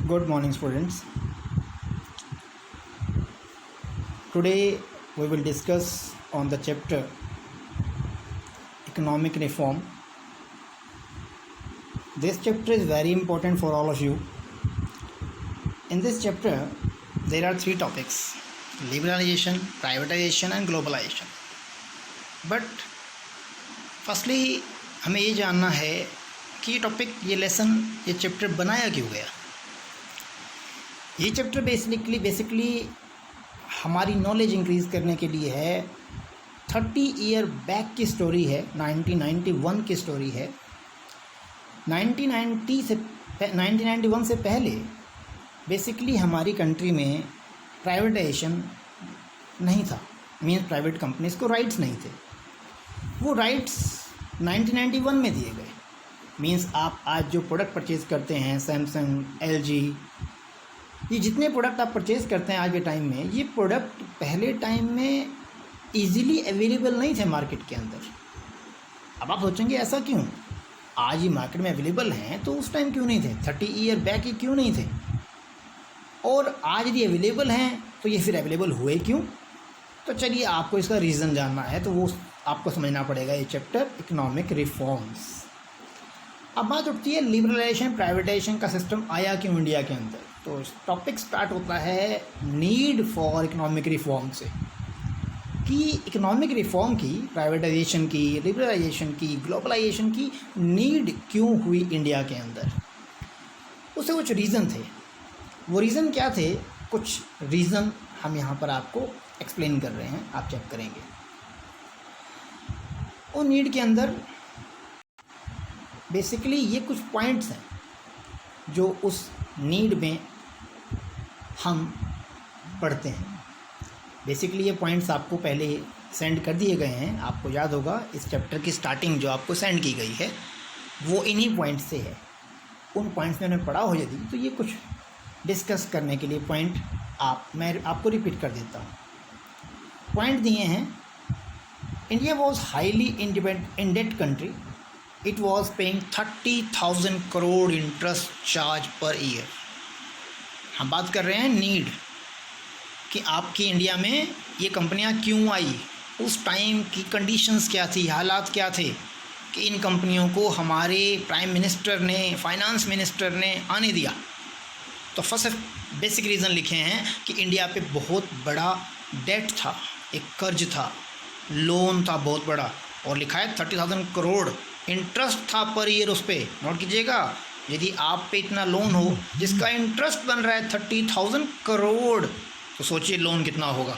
Good morning, students. Today we will discuss on the chapter Economic Reform. This chapter is very important for all of you. In this chapter, there are three topics: liberalization, privatization, and globalization. But firstly, हमें ये जानना है कि ये topic, ये lesson, ये chapter बनाया क्यों गया। ये चैप्टर बेसिकली हमारी नॉलेज इंक्रीज़ करने के लिए है। 30 ईयर बैक की स्टोरी है, 1991 की स्टोरी है। 1991 से पहले बेसिकली हमारी कंट्री में प्राइवेटाइजेशन नहीं था, मीन्स प्राइवेट कंपनीज़ को राइट्स नहीं थे। वो राइट्स 1991 में दिए गए। मीन्स आप आज जो प्रोडक्ट परचेज़ करते हैं, सैमसंग, LG, ये जितने प्रोडक्ट आप परचेज़ करते हैं आज के टाइम में, ये प्रोडक्ट पहले टाइम में इजीली अवेलेबल नहीं थे मार्केट के अंदर। अब आप सोचेंगे ऐसा क्यों, आज ये मार्केट में अवेलेबल हैं तो उस टाइम क्यों नहीं थे, 30 ईयर बैक ही क्यों नहीं थे, और आज यदि अवेलेबल हैं तो ये फिर अवेलेबल हुए क्यों। तो चलिए, आपको इसका रीज़न जानना है तो वो आपको समझना पड़ेगा। ये चैप्टर इकोनॉमिक रिफॉर्म्स। अब बात उठती है लिबरलाइजेशन, प्राइवेटाइजेशन का सिस्टम आया क्यों इंडिया के अंदर। तो टॉपिक स्टार्ट होता है नीड फॉर इकोनॉमिक रिफॉर्म से, कि इकोनॉमिक रिफॉर्म की, प्राइवेटाइजेशन की, लिबरलाइजेशन की, ग्लोबलाइजेशन की नीड क्यों हुई इंडिया के अंदर। उससे कुछ रीज़न थे। वो रीज़न क्या थे, कुछ रीज़न हम यहाँ पर आपको एक्सप्लेन कर रहे हैं, आप चेक करेंगे। वो नीड के अंदर बेसिकली ये कुछ पॉइंट्स हैं जो उस नीड में हम पढ़ते हैं। बेसिकली ये पॉइंट्स आपको पहले सेंड कर दिए गए हैं। आपको याद होगा इस चैप्टर की स्टार्टिंग जो आपको सेंड की गई है वो इन्हीं पॉइंट्स से है। उन पॉइंट्स में मैंने पढ़ा हो यदि तो ये कुछ डिस्कस करने के लिए पॉइंट मैं आपको रिपीट कर देता हूँ। पॉइंट दिए हैं, India was highly indebted country. It was paying 30,000 crore interest charge per year. हम बात कर रहे हैं नीड कि आपकी इंडिया में ये कंपनियां क्यों आई, उस टाइम की कंडीशंस क्या थी, हालात क्या थे कि इन कंपनियों को हमारे प्राइम मिनिस्टर ने, फाइनेंस मिनिस्टर ने आने दिया। तो फर्स्ट बेसिक रीज़न लिखे हैं कि इंडिया पे बहुत बड़ा डेट था, एक कर्ज था, लोन था बहुत बड़ा, और लिखा है 30,000 करोड़ इंटरेस्ट था पर ईयर। उस पर नोट कीजिएगा, यदि आप पे इतना लोन हो जिसका इंटरेस्ट बन रहा है 30,000 करोड़, तो सोचिए लोन कितना होगा।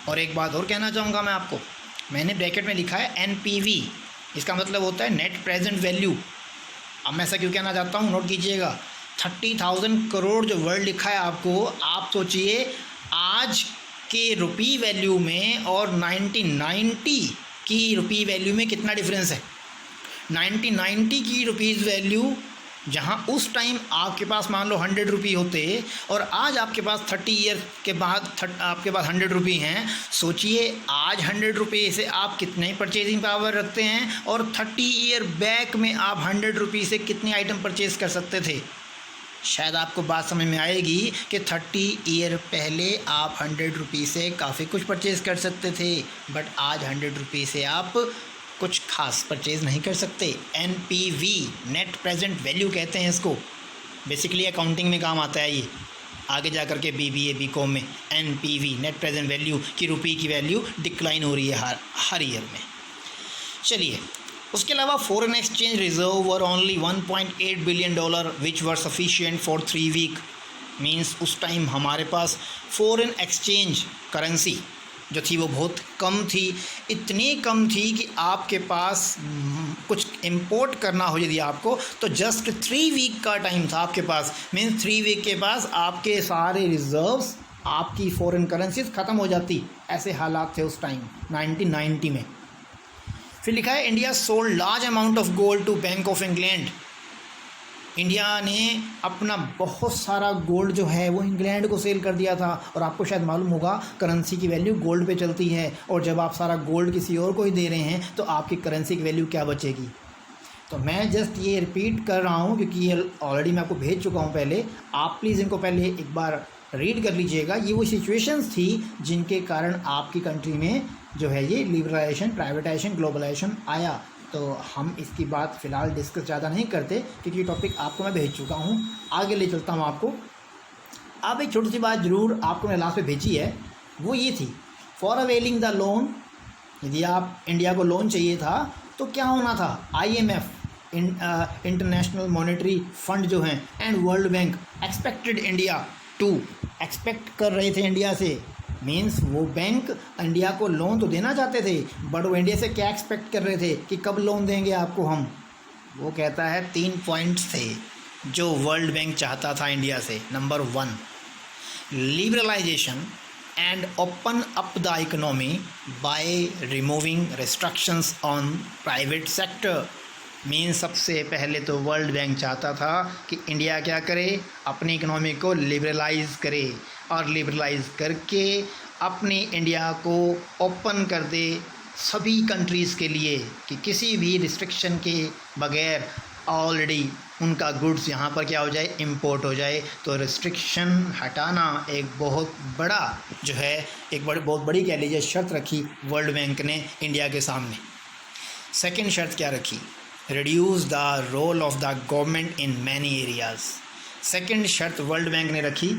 और एक बात और कहना चाहूँगा मैं आपको, मैंने ब्रैकेट में लिखा है NPV, इसका मतलब होता है नेट प्रेजेंट वैल्यू। अब मैं ऐसा क्यों कहना चाहता हूँ, नोट कीजिएगा, 30,000 करोड़ जो वर्ड लिखा है आपको, आप सोचिए आज के रुपी वैल्यू में और 1990 की रुपी वैल्यू में कितना डिफरेंस है। 1990 की रुपीज़ वैल्यू, जहाँ उस टाइम आपके पास मान लो 100 रुपये होते और आज आपके पास 30 ईयर के बाद आपके पास 100 रुपये हैं। सोचिए आज 100 रुपये से आप कितने परचेजिंग पावर रखते हैं, और 30 ईयर बैक में आप 100 रुपये से कितने आइटम परचेज़ कर सकते थे। शायद आपको बात समझ में आएगी कि 30 ईयर पहले आप 100 रुपये से काफ़ी कुछ परचेज़ कर सकते थे, बट आज 100 रुपये से आप कुछ खास परचेज़ नहीं कर सकते। NPV, नेट प्रेजेंट वैल्यू कहते हैं इसको। बेसिकली अकाउंटिंग में काम आता है ये, आगे जा कर के BBA BCom में। NPV, नेट प्रेजेंट वैल्यू की रुपये की वैल्यू डिक्लाइन हो रही है हर ईयर में। चलिए, उसके अलावा foreign exchange reserve were only $1.8 billion which were sufficient for 3 week. Means उस टाइम हमारे पास फॉरेन एक्सचेंज करेंसी जो थी वो बहुत कम थी। इतनी कम थी कि आपके पास कुछ इंपोर्ट करना हो यदि आपको, तो जस्ट 3 वीक का टाइम था आपके पास। मीन्स 3 वीक के पास आपके सारे रिजर्व्स, आपकी फॉरेन करेंसीज ख़त्म हो जाती। ऐसे हालात थे उस टाइम 1990 में। फिर लिखा है India sold large amount of gold to Bank of England. India ने अपना बहुत सारा गोल्ड जो है वो इंग्लैंड को सेल कर दिया था। और आपको शायद मालूम होगा करेंसी की वैल्यू गोल्ड पे चलती है, और जब आप सारा गोल्ड किसी और को ही दे रहे हैं तो आपकी करेंसी की वैल्यू क्या बचेगी। तो मैं जस्ट ये रिपीट कर रहा हूँ क्योंकि ये ऑलरेडी मैं आपको भेज चुका हूँ पहले। आप प्लीज़ इनको पहले एक बार रीड कर लीजिएगा। ये वो सिचुएशंस थी जिनके कारण आपकी कंट्री में जो है ये लिबरलाइजेशन, प्राइवेटाइजेशन, ग्लोबलाइजेशन आया। तो हम इसकी बात फ़िलहाल डिस्कस ज़्यादा नहीं करते क्योंकि ये टॉपिक आपको मैं भेज चुका हूँ। आगे ले चलता हूँ आपको। अब एक छोटी सी बात ज़रूर आपको मैं लास्ट पे भेजी है, वो ये थी, फॉर अवेलिंग द लोन, यदि आप इंडिया को लोन चाहिए था तो क्या होना था। IMF, इंटरनेशनल मॉनेटरी फंड जो हैं, and World Bank expected India to, expect कर रहे थे इंडिया से, मीन्स वो बैंक इंडिया को लोन तो देना चाहते थे, बट वो इंडिया से क्या एक्सपेक्ट कर रहे थे कि कब लोन देंगे आपको हम। वो कहता है 3 पॉइंट्स थे जो वर्ल्ड बैंक चाहता था इंडिया से। Number 1, liberalisation and open up the economy by removing restrictions on private sector। Means सबसे पहले तो वर्ल्ड बैंक चाहता था कि इंडिया क्या करे, अपनी इकोनॉमी को लिबरलाइज करे, और लिबरलाइज करके अपनी इंडिया को ओपन कर दे सभी कंट्रीज़ के लिए कि किसी भी रिस्ट्रिक्शन के बगैर ऑलरेडी उनका गुड्स यहाँ पर क्या हो जाए, इंपोर्ट हो जाए। तो रिस्ट्रिक्शन हटाना एक बहुत बड़ा जो है, बहुत बड़ी कह लीजिए शर्त रखी वर्ल्ड बैंक ने इंडिया के सामने। सेकंड शर्त क्या रखी, reduce the role of the government in many areas. Second शर्त वर्ल्ड बैंक ने रखी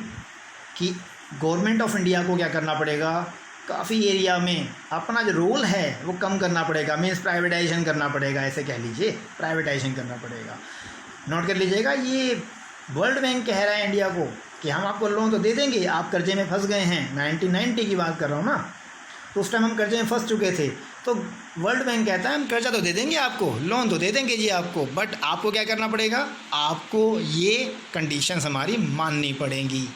कि गवर्नमेंट ऑफ इंडिया को क्या करना पड़ेगा, काफ़ी एरिया में अपना जो रोल है वो कम करना पड़ेगा, मीन्स प्राइवेटाइजेशन करना पड़ेगा, ऐसे कह लीजिए प्राइवेटाइजेशन करना पड़ेगा। नोट कर लीजिएगा, ये वर्ल्ड बैंक कह रहा है इंडिया को कि हम आपको लोन तो दे देंगे, आप कर्जे में फंस गए हैं। 1990 की बात कर रहा हूँ ना, तो उस टाइम हम कर्जे में फंस चुके थे। तो वर्ल्ड बैंक कहता है हम कर्जा तो दे देंगे आपको, लोन तो दे देंगे जी आपको, बट आपको क्या करना पड़ेगा, आपको ये कंडीशंस हमारी माननी पड़ेंगी।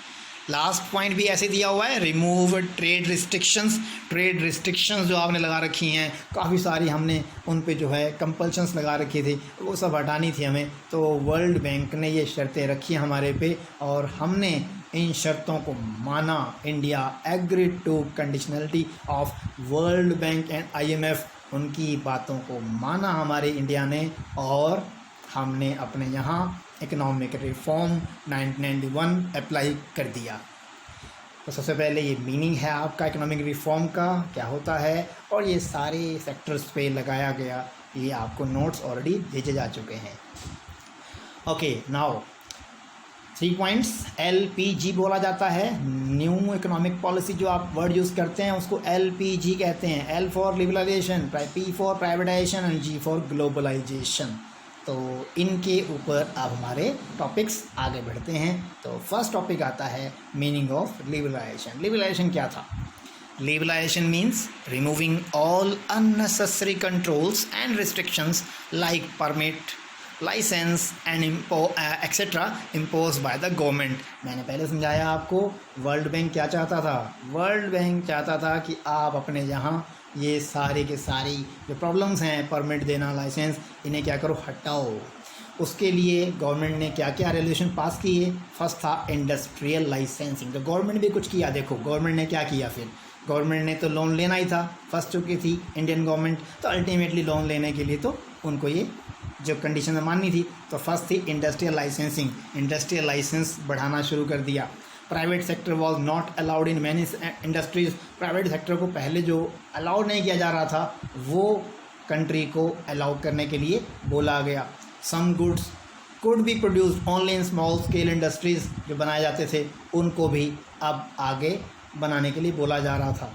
लास्ट पॉइंट भी ऐसे दिया हुआ है, remove trade restrictions. Trade restrictions जो आपने लगा रखी हैं काफ़ी सारी, हमने उन पे जो है कंपल्शंस लगा रखे थे, वो सब हटानी थी हमें। तो वर्ल्ड बैंक ने ये शर्तें रखी हमारे पे और हमने इन शर्तों को माना। India agreed to conditionality of World Bank and IMF, उनकी बातों को माना हमारे इंडिया ने, और हमने अपने यहाँ इकोनॉमिक रिफॉर्म 1991 अप्लाई कर दिया। तो सबसे पहले ये मीनिंग है आपका इकोनॉमिक रिफॉर्म का, क्या होता है, और ये सारे सेक्टर्स पे लगाया गया। ये आपको नोट्स ऑलरेडी भेजे जा चुके हैं। Okay, now 3 points. LPG बोला जाता है, न्यू इकोनॉमिक पॉलिसी जो आप वर्ड यूज़ करते हैं उसको LPG कहते हैं। L for liberalisation, P for privatisation and G for globalisation. तो इनके ऊपर अब हमारे टॉपिक्स आगे बढ़ते हैं। तो फर्स्ट टॉपिक आता है मीनिंग ऑफ लिबरलाइजेशन। लिबरलाइजेशन क्या था? Liberalisation means removing all unnecessary controls and restrictions like permit, licence and etcetera impose by the government. मैंने पहले समझाया आपको वर्ल्ड बैंक क्या चाहता था। वर्ल्ड बैंक चाहता था कि आप अपने यहाँ ये सारे के सारी जो प्रॉब्लम्स हैं, परमिट देना, लाइसेंस, इन्हें क्या करो, हटाओ। उसके लिए गवर्नमेंट ने क्या क्या रेगुलेशन पास किए। फर्स्ट था इंडस्ट्रियल लाइसेंसिंग। तो गवर्नमेंट भी कुछ किया। देखो गवर्नमेंट ने क्या किया, फिर गवर्नमेंट ने तो लोन लेना ही था, फंस चुकी थी इंडियन गवर्नमेंट, तो अल्टीमेटली लोन लेने के लिए तो उनको ये जो कंडीशन माननी थी। तो फर्स्ट थी इंडस्ट्रियल लाइसेंसिंग। इंडस्ट्रियल लाइसेंस बढ़ाना शुरू कर दिया। Private sector was not allowed in many industries. Private sector को पहले जो अलाउ नहीं किया जा रहा था वो कंट्री को अलाउ करने के लिए बोला गया। Some goods could be produced only in small scale industries, जो बनाए जाते थे उनको भी अब आगे बनाने के लिए बोला जा रहा था।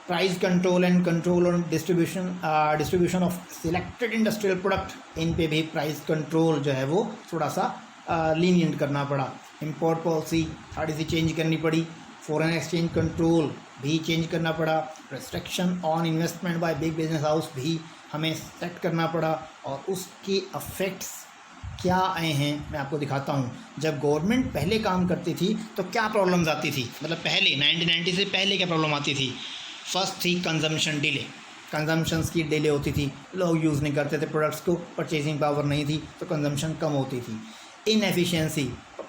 Price control and control on distribution of selected industrial product, इन पे भी प्राइस कंट्रोल जो है वो थोड़ा सा लीनियंट करना पड़ा। इंपोर्ट पॉलिसी थोड़ी सी चेंज करनी पड़ी। फॉरेन एक्सचेंज कंट्रोल भी चेंज करना पड़ा। Restriction on investment by big business house भी हमें सेट करना पड़ा। और उसके अफेक्ट्स क्या आए हैं मैं आपको दिखाता हूँ। जब गवर्नमेंट पहले काम करती थी तो क्या प्रॉब्लम्स आती थी, मतलब पहले 1990 से पहले क्या प्रॉब्लम आती थी। फर्स्ट थी कंजम्पशन डिले। कंजम्पशंस की डिले होती थी, लोग यूज़ नहीं करते थे प्रोडक्ट्स को, परचेजिंग पावर नहीं थी तो कंजम्पशन कम होती थी। इनएफिशिएंसी,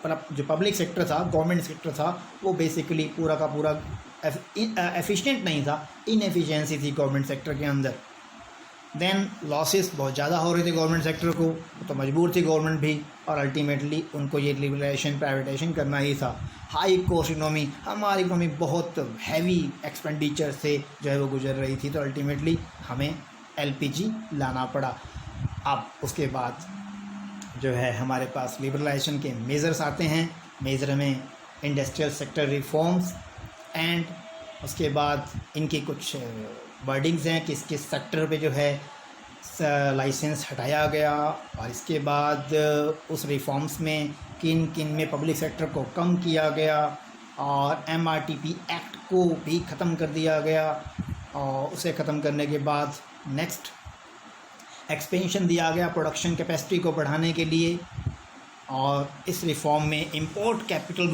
जो पब्लिक सेक्टर था, गवर्नमेंट सेक्टर था, वो बेसिकली पूरा का पूरा एफिशिएंट नहीं था, इनएफिशिएंसी थी गवर्नमेंट सेक्टर के अंदर। देन लॉसेस बहुत ज़्यादा हो रहे थे गवर्नमेंट सेक्टर को, तो मजबूर थी गवर्नमेंट भी, और अल्टीमेटली उनको ये लिबरलाइजेशन प्राइवेटाइजेशन करना ही था। हाई कॉस्ट इकोनॉमी, हमारी इकोनॉमी बहुत हैवी एक्सपेंडिचर से जो है वो गुजर रही थी, तो अल्टीमेटली हमें एलपीजी लाना पड़ा। अब उसके बाद जो है हमारे पास लिबरलाइजेशन के मेज़र्स आते हैं। मेज़र में इंडस्ट्रियल सेक्टर रिफॉर्म्स एंड उसके बाद इनकी कुछ वर्डिंग्स हैं, किस किस सेक्टर पे जो है लाइसेंस हटाया गया, और इसके बाद उस रिफॉर्म्स में किन किन में पब्लिक सेक्टर को कम किया गया, और MRTP एक्ट को भी ख़त्म कर दिया गया, और उसे ख़त्म करने के बाद नेक्स्ट एक्सपेंशन दिया गया प्रोडक्शन कैपेसिटी को बढ़ाने के लिए। और इस रिफॉर्म में इंपोर्ट कैपिटल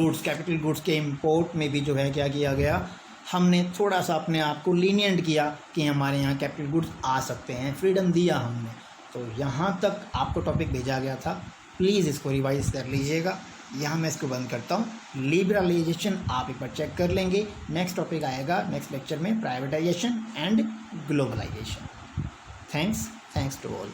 गुड्स के इंपोर्ट में भी जो है क्या किया गया, हमने थोड़ा सा अपने आप को लीनियंट किया कि हमारे यहाँ कैपिटल गुड्स आ सकते हैं, फ्रीडम दिया हमने। तो यहाँ तक आपको टॉपिक भेजा गया था, प्लीज़ इसको रिवाइज कर लीजिएगा। यहाँ मैं इसको बंद करता हूँ। लिबरलाइजेशन आप एक बार चेक कर लेंगे। नेक्स्ट टॉपिक आएगा नेक्स्ट लेक्चर में, privatisation and globalisation. Thanks to all.